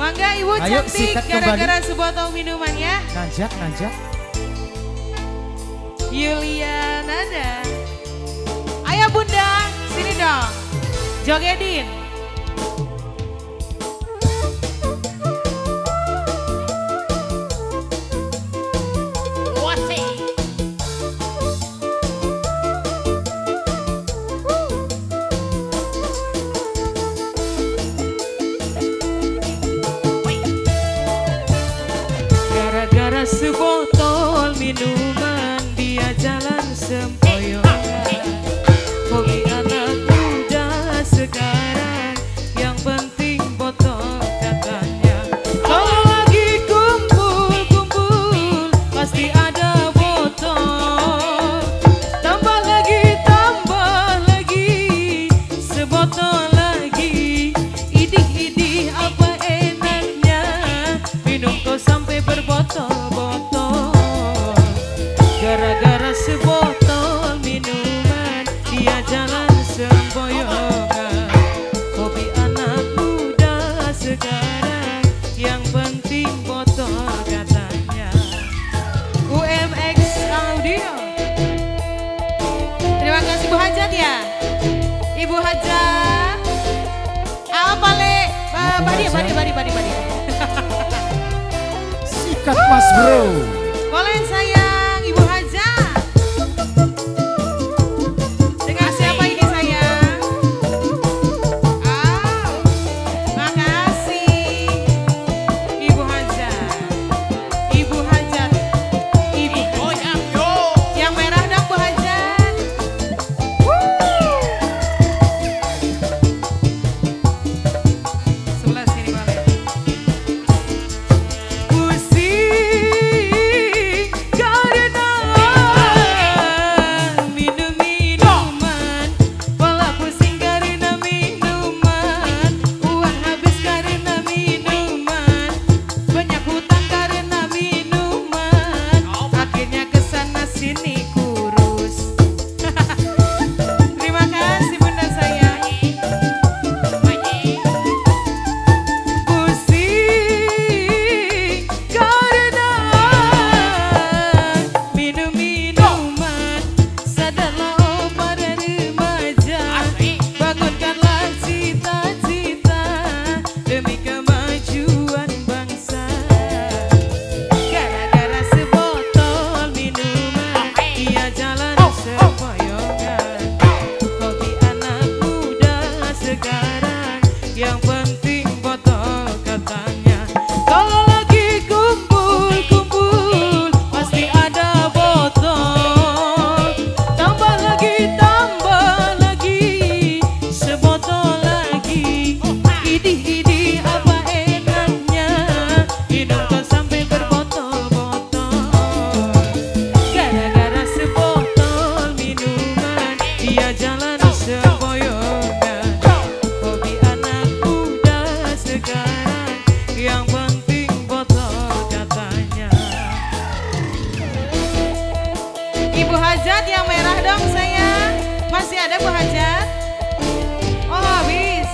Mangga Ibu Ayo, cantik sikat gara-gara sebotol minuman ya. Nanjak, nanjak. Yulia Nada. Ayo Bunda, sini dong. Jogetin. Gara-gara sebotol minuman dia jalan sempoyongan. Hobi anak muda sekarang yang penting botol katanya. Kalau lagi kumpul-kumpul pasti ada botol. Tambah lagi sebotol lagi. Idih-idih apa enaknya minum kok sampai berbotol-botol. Gara-gara sebotol minuman dia jalan sempoyongan. Hobi anak muda sekarang yang penting botol katanya. UMX Audio. Terima kasih Bu Hajat ya. Ibu Hajat. Apa le? Badi. Sikat Mas Bro. Boleh sayang, Ibu Hajat. Dengan siapa ini sayang? Makasih. Ibu Hajat. Ibu Hajat. Ibu Hajat. Yang merah dong Bu Hajat. Sebelah sini boleh. Yang penting botol katanya. Kalau lagi kumpul-kumpul pasti ada botol. Tambah lagi sebotol lagi. Idih-idih apa enaknya minum kok sampai berbotol-botol. Gara-gara sebotol minuman dia jalan sempoyongan. Hobi anak muda sekarang yang penting botol katanya. Ibu Hajat yang merah dong sayang. Masih ada Bu Hajat? Oh habis.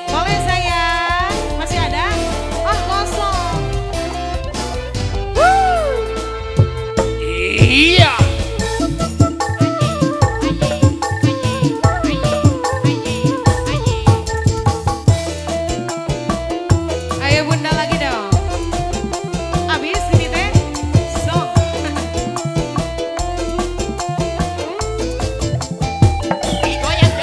Boleh sayang. Masih ada? Oh kosong. Iya. Ayo Bunda lagi dong. Habis ini teh. Sok. Digoyang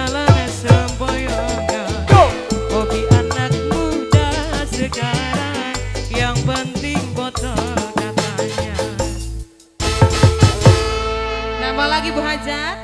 jalan semboyongan. Hobi anak muda sekarang, yang penting botol katanya. Nambah lagi Bu Hajat.